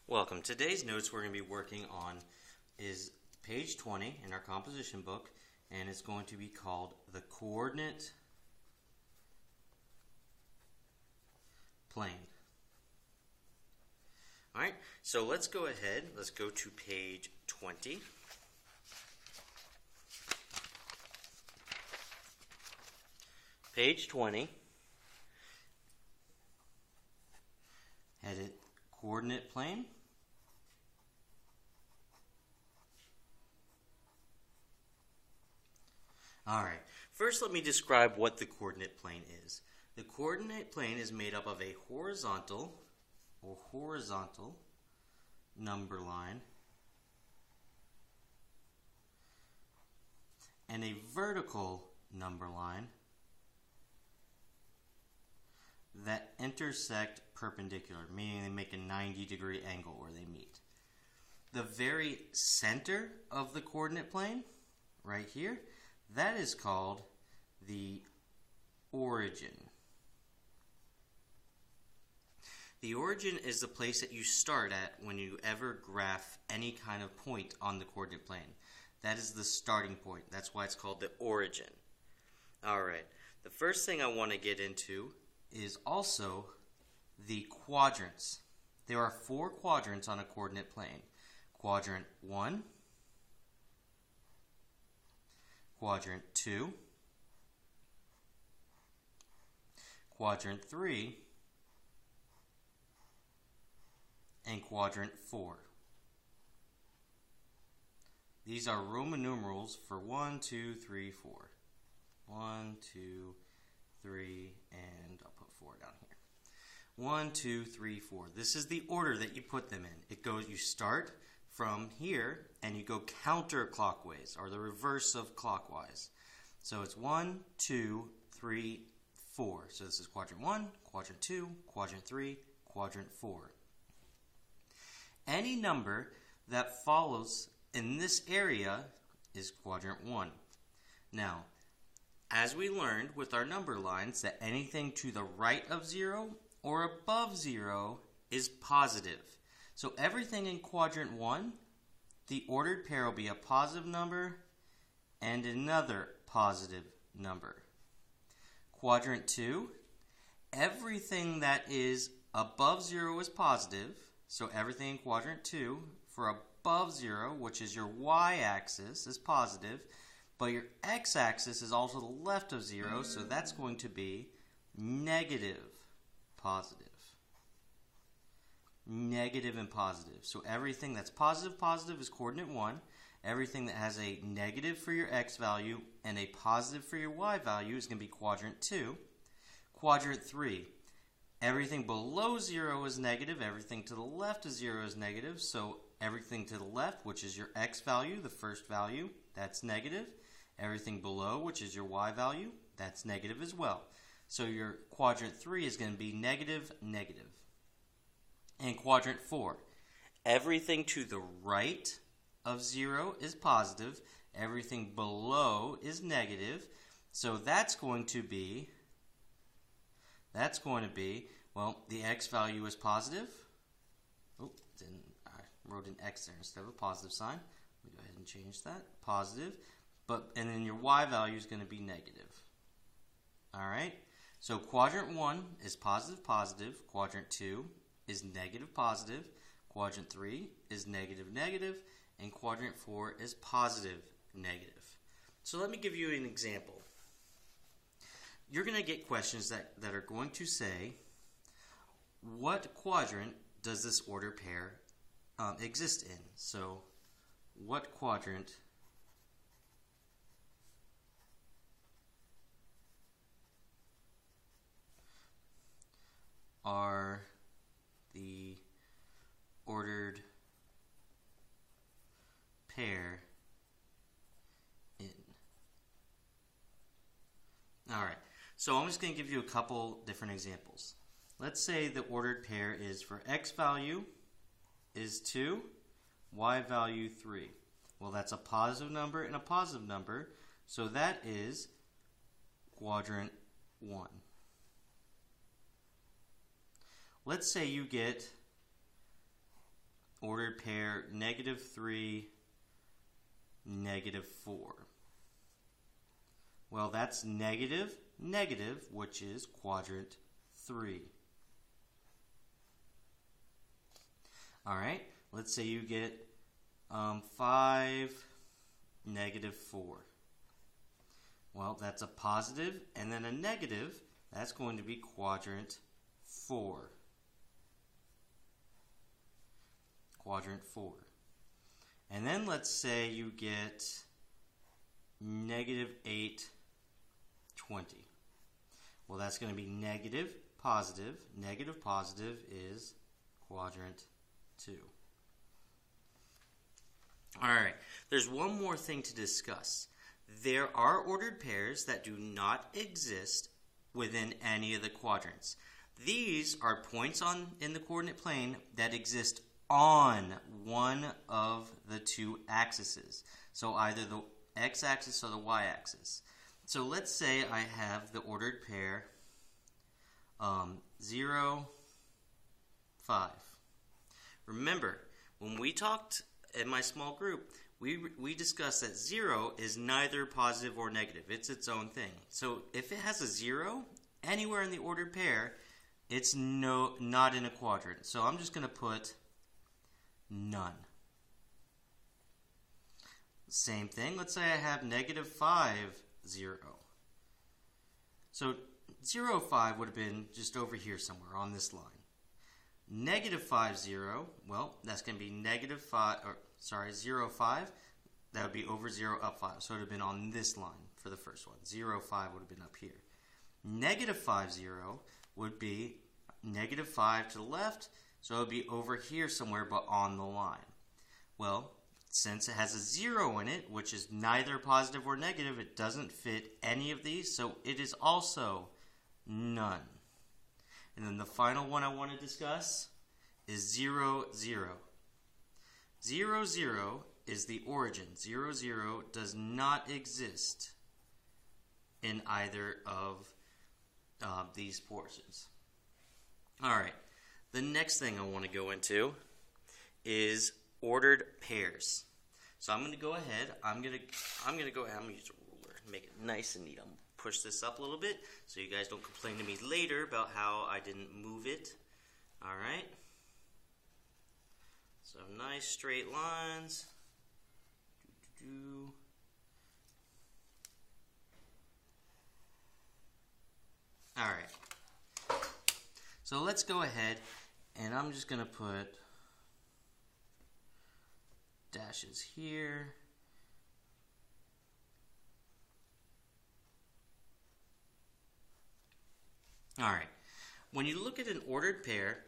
Welcome. Today's notes we're going to be working on is page 20 in our composition book, and it's going to be called the coordinate plane. Alright, so let's go ahead. Let's go to page 20. Page 20. Headed coordinate plane. Alright, first let me describe what the coordinate plane is. The coordinate plane is made up of a horizontal number line and a vertical number line that intersect perpendicular, meaning they make a 90-degree angle where they meet. The very center of the coordinate plane, right here, that is called the origin. The origin is the place that you start at when you ever graph any kind of point on the coordinate plane. That is the starting point. That's why it's called the origin. Alright, the first thing I want to get into is also the quadrants. There are 4 quadrants on a coordinate plane. Quadrant 1, Quadrant 2, Quadrant 3, and Quadrant 4. These are Roman numerals for 1, 2, 3, 4. 1, 2, 3, and I'll put 4 down here. 1, 2, 3, 4. This is the order that you put them in. It goes, you start from here and you go counterclockwise, or the reverse of clockwise. So it's 1, 2, 3, 4. So this is quadrant 1, quadrant 2, quadrant 3, quadrant 4. Any number that follows in this area is quadrant 1. Now, as we learned with our number lines, that anything to the right of 0 or above 0 is positive. So everything in quadrant 1, the ordered pair will be a positive number and another positive number. Quadrant 2, everything that is above 0 is positive. So everything in quadrant 2 for above 0, which is your y-axis, is positive. But your x-axis is also the left of 0, so that's going to be negative, positive. Negative and positive. So everything that's positive, positive is coordinate 1. Everything that has a negative for your x value and a positive for your y value is going to be quadrant 2. Quadrant 3. Everything below 0 is negative. Everything to the left of 0 is negative. So everything to the left, which is your x value, the first value, that's negative. Everything below, which is your y value, that's negative as well. So your quadrant 3 is going to be negative, negative. And quadrant 4, everything to the right of 0 is positive. Everything below is negative. So that's going to be, well, the x value is positive. Oh, I wrote an x there instead of a positive sign. Let me go ahead and change that. Positive. And then your y value is going to be negative. Alright, so quadrant 1 is positive, positive. Quadrant 2 is negative, positive. Quadrant 3 is negative, negative. And quadrant 4 is positive, negative. So let me give you an example. You're going to get questions that are going to say, what quadrant does this ordered pair exist in? So, what quadrant are the ordered pair in? Alright, so I'm just going to give you a couple different examples. Let's say the ordered pair is for x value is 2, y value 3. Well, that's a positive number and a positive number, so that is quadrant 1. Let's say you get ordered pair -3, -4. Well, that's negative, negative, which is quadrant 3. All right, let's say you get 5, -4. Well, that's a positive and then a negative. That's going to be quadrant 4. Quadrant 4. And then let's say you get -8, 20. Well, that's going to be negative, positive. Negative, positive is quadrant 2. Alright, there's one more thing to discuss. There are ordered pairs that do not exist within any of the quadrants. These are points in the coordinate plane that exist on one of the two axes. So either the x-axis or the y-axis. So let's say I have the ordered pair 0, 5. Remember, when we talked in my small group, we discussed that 0 is neither positive or negative. It's its own thing. So if it has a 0 anywhere in the ordered pair, it's not in a quadrant. So I'm just going to put none. Same thing. Let's say I have -5, 0. So 0, 5 would have been just over here somewhere on this line. -5, 0, well, that's going to be -0, 5. That would be over 0, up 5. So it would have been on this line for the first one. 0, 5 would have been up here. -5, 0 would be -5 to the left. So it would be over here somewhere, but on the line. Well, since it has a 0 in it, which is neither positive or negative, it doesn't fit any of these. So it is also none. And then the final one I want to discuss is 0, 0. 0, 0 is the origin. 0, 0 does not exist in either of these portions. Alright, the next thing I want to go into is ordered pairs. So I'm going to go ahead, I'm going to use a ruler, make it nice and neat. I'm push this up a little bit so you guys don't complain to me later about how I didn't move it. Alright. So nice straight lines. Alright. So let's go ahead and I'm just going to put dashes here. Alright, when you look at an ordered pair,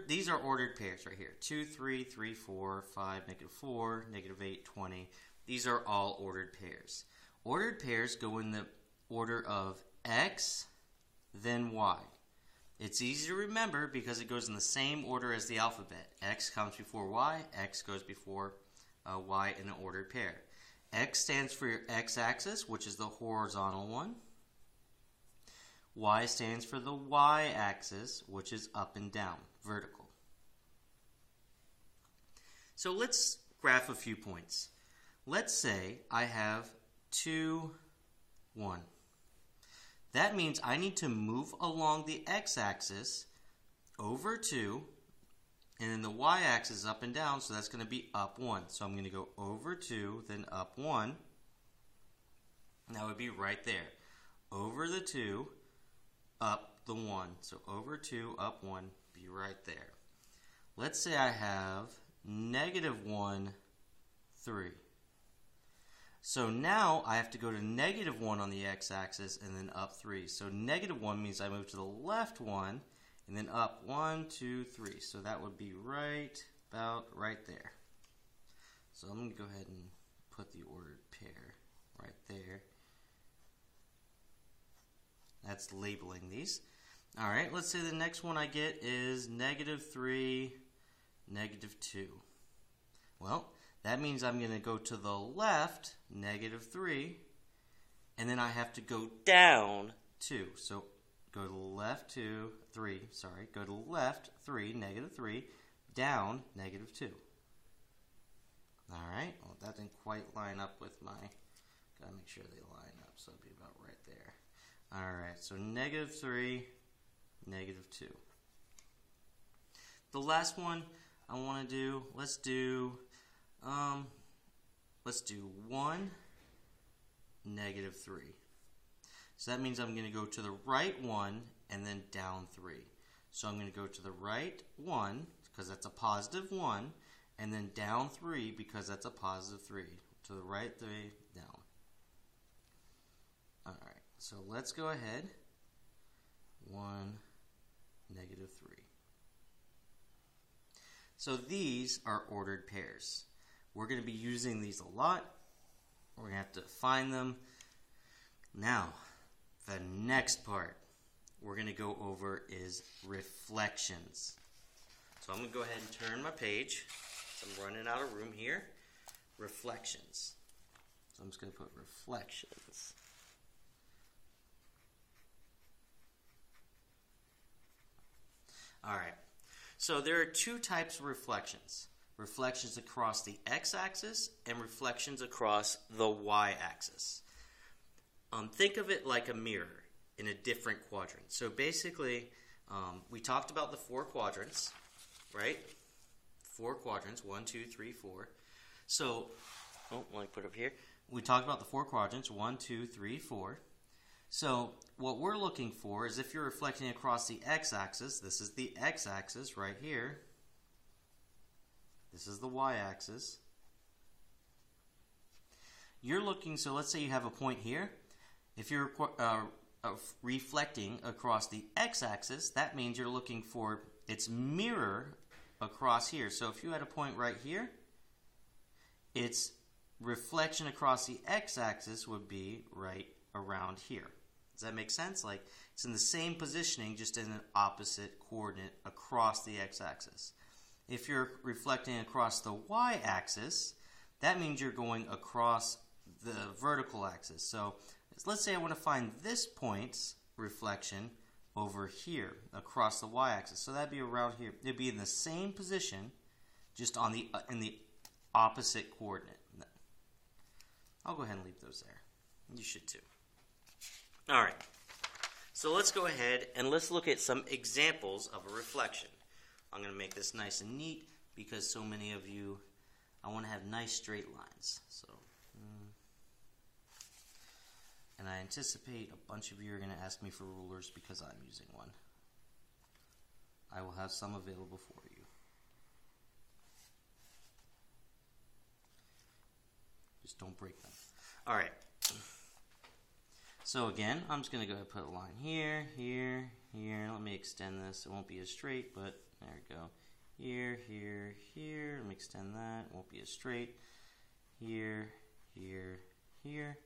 these are ordered pairs right here. 2, 3, 3, 4, 5, -4, -8, 20. These are all ordered pairs. Ordered pairs go in the order of X, then Y. It's easy to remember because it goes in the same order as the alphabet. X comes before Y, X goes before Y in an ordered pair. X stands for your x-axis, which is the horizontal one. Y stands for the y-axis, which is up and down, vertical. So let's graph a few points. Let's say I have 2, 1. That means I need to move along the x-axis over 2, and then the y-axis up and down, so that's going to be up 1. So I'm going to go over 2, then up 1. And that would be right there. Over the 2, up the 1. So over 2, up 1, be right there. Let's say I have -1, 3. So now I have to go to -1 on the x-axis and then up 3. So -1 means I move to the left 1 and then up 1, 2, 3. So that would be about right there. So I'm going to go ahead and put the ordered pair right there. That's labeling these. Alright, let's say the next one I get is -3, -2. Well, that means I'm going to go to the left, -3, and then I have to go down 2. So go to the left 2, 3, sorry, go to the left 3, -3, down negative 2. Alright, well that didn't quite line up with my, gotta make sure they line up, so it'll be about right there. Alright, so negative 3, negative 2. The last one I want to do, let's do 1, negative 3. So that means I'm going to go to the right 1 and then down 3. So I'm going to go to the right 1 because that's a positive 1 and then down 3 because that's a positive 3. To the right 3, down. Alright, so let's go ahead. 1, negative 3. So these are ordered pairs. We're going to be using these a lot. We're going to have to find them. Now, the next part we're going to go over is reflections. So I'm going to go ahead and turn my page. So I'm running out of room here. Reflections. So I'm just going to put reflections. All right. So there are two types of reflections. Reflections across the x-axis and reflections across the y-axis. Think of it like a mirror in a different quadrant. So basically, we talked about the 4 quadrants, right? 4 quadrants, 1, 2, 3, 4. So, let me put it up here. We talked about the 4 quadrants, 1, 2, 3, 4. So what we're looking for is if you're reflecting across the x-axis, this is the x-axis right here. This is the y-axis. You're looking, so let's say you have a point here. If you're reflecting across the x-axis, that means you're looking for its mirror across here. So if you had a point right here, its reflection across the x-axis would be right around here. Does that make sense? Like, it's in the same positioning, just in an opposite coordinate across the x-axis. If you're reflecting across the y-axis, that means you're going across the vertical axis. So let's say I want to find this point's reflection over here across the y-axis. So that'd be around here. It'd be in the same position, just on the in the opposite coordinate. I'll go ahead and leave those there. You should too. All right. So let's go ahead and let's look at some examples of a reflection. I'm going to make this nice and neat because so many of you, I want to have nice straight lines. So, and I anticipate a bunch of you are going to ask me for rulers because I'm using one. I will have some available for you. Just don't break them. All right. So again, I'm just going to go ahead and put a line here, here, here. Let me extend this. It won't be as straight, but there we go. Here, here, here. Let me extend that. It won't be as straight. Here, here, here,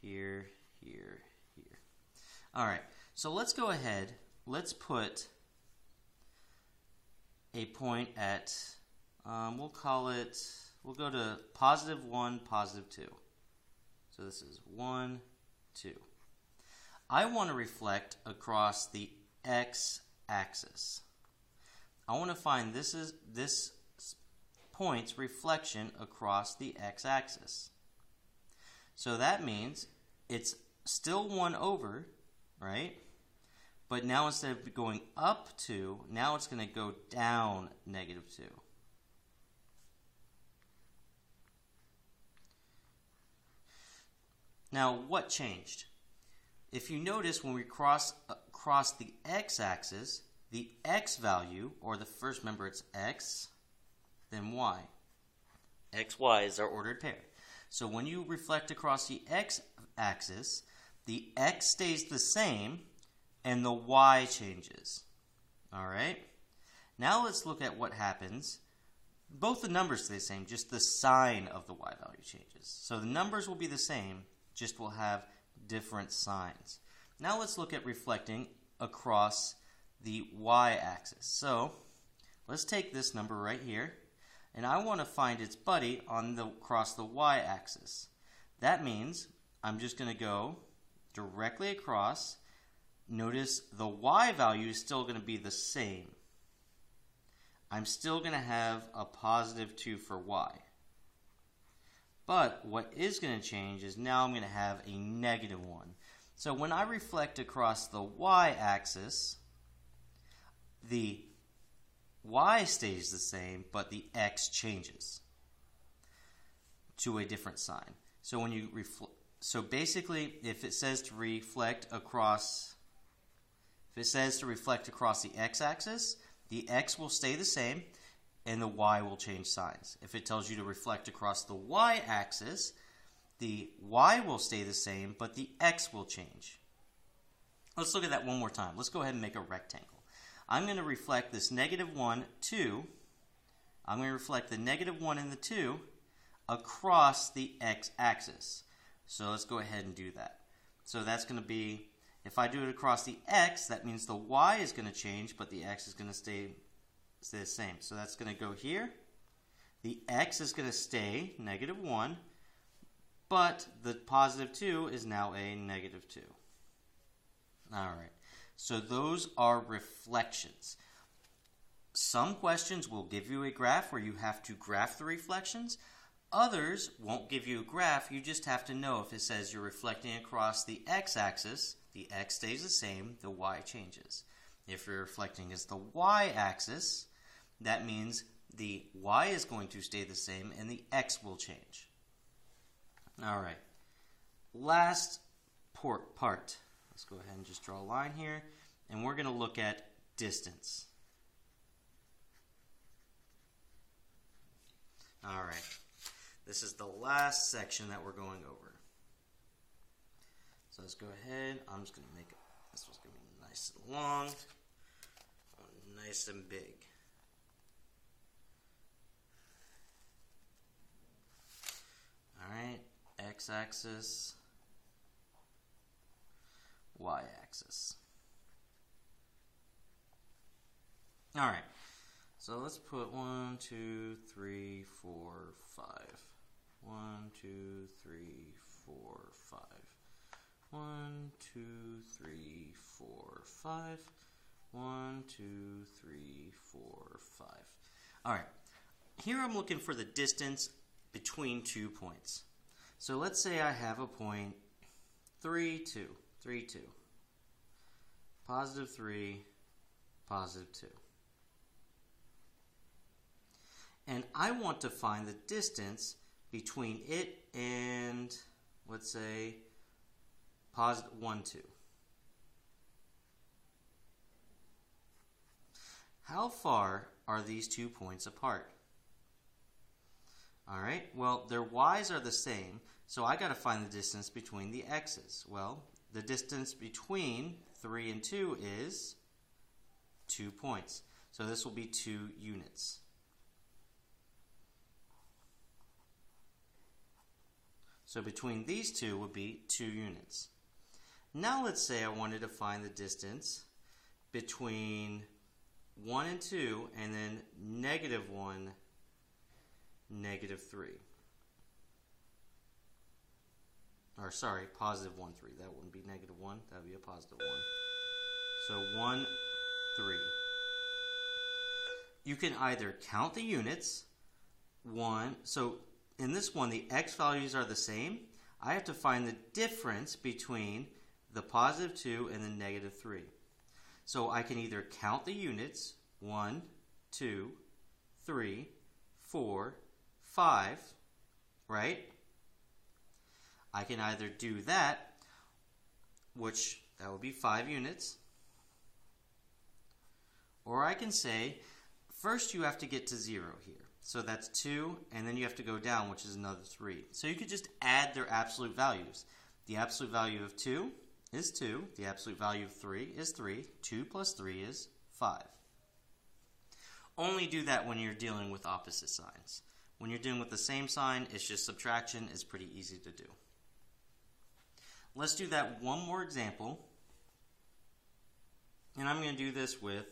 here, here, here. All right. So let's go ahead. Let's put a point at, we'll call it, we'll go to positive 1, positive 2. So this is 1, 2. I want to reflect across the x-axis. I want to find this point's reflection across the x-axis. So that means it's still 1 over, right? But now instead of going up 2, now it's going to go down negative 2. Now, what changed? If you notice, when we cross the x-axis, the x value, or the first, remember it's x, then y. xy is our ordered pair. So when you reflect across the x-axis, the x stays the same, and the y changes. All right? Now let's look at what happens. Both the numbers stay the same, just the sign of the y value changes. So the numbers will be the same, just will have different signs. Now let's look at reflecting across the y-axis. So let's take this number right here, and I want to find its buddy across the y-axis. That means I'm just going to go directly across. Notice the y value is still going to be the same. I'm still going to have a positive 2 for y. But what is going to change is now I'm going to have a negative 1. So when I reflect across the y-axis, the y stays the same, but the x changes to a different sign. So when you basically, if it says to reflect across the x-axis, the x will stay the same, and the y will change signs. If it tells you to reflect across the y-axis, the y will stay the same, but the x will change. Let's look at that one more time. Let's go ahead and make a rectangle. I'm going to reflect this negative 1, 2. I'm going to reflect the negative 1 and the 2 across the x-axis. So let's go ahead and do that. So that's going to be, if I do it across the x, that means the y is going to change, but the x is going to stay the same. So that's going to go here. The x is going to stay negative 1, but the positive 2 is now a negative 2. All right. So those are reflections. Some questions will give you a graph where you have to graph the reflections. Others won't give you a graph. You just have to know if it says you're reflecting across the x-axis, the x stays the same, the y changes. If you're reflecting as the y-axis, that means the y is going to stay the same and the x will change. All right. Last part. Let's go ahead and just draw a line here, and we're going to look at distance. All right. This is the last section that we're going over. So let's go ahead. I'm just going to make it, this one's going to be nice and long, nice and big. All right, x-axis, y-axis. All right, so let's put 1, 2, 3, 4, 5. 1, 2, 3, 4, 5. 1, 2, 3, 4, 5. 1, 2, 3, 4, 5. All right, here I'm looking for the distance between 2 points. So let's say I have a point 3, 2. 3, 2. Positive 3, positive 2. And I want to find the distance between it and, let's say, positive 1, 2. How far are these 2 points apart? All right, well, their y's are the same, so I got to find the distance between the x's. Well, the distance between 3 and 2 is 2 points. So this will be 2 units. So between these two would be 2 units. Now let's say I wanted to find the distance between 1 and 2 and then negative 1, negative 3. Or sorry, positive 1, 3. That wouldn't be negative 1. That would be a positive 1. So 1, 3. You can either count the units. 1. So in this one, the x values are the same. I have to find the difference between the positive 2 and the negative 3. So I can either count the units. 1, 2, 3, 4, 5. Right? I can either do that, which that would be 5 units, or I can say, first you have to get to 0 here. So that's 2, and then you have to go down, which is another 3. So you could just add their absolute values. The absolute value of 2 is 2. The absolute value of 3 is 3. 2 plus 3 is 5. Only do that when you're dealing with opposite signs. When you're dealing with the same sign, it's just subtraction. It's pretty easy to do. Let's do that one more example. And I'm going to do this with,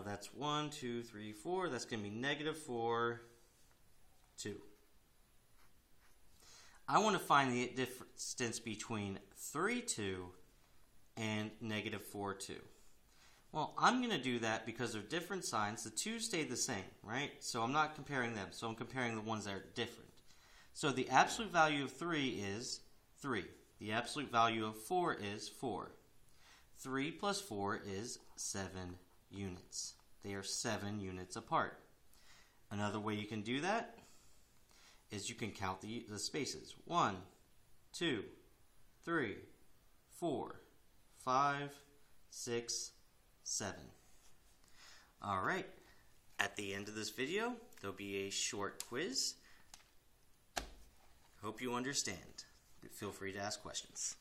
that's 1, 2, 3, 4. That's going to be negative 4, 2. I want to find the distance between 3, 2 and negative 4, 2. Well, I'm going to do that because they're different signs. The 2 stayed the same, right? So I'm not comparing them. So I'm comparing the ones that are different. So the absolute value of 3 is 3. The absolute value of 4 is 4. 3 plus 4 is 7 units. They are 7 units apart. Another way you can do that is you can count the spaces. 1, 2, 3, 4, 5, 6, 7. Alright, at the end of this video, there'll be a short quiz. Hope you understand. Feel free to ask questions.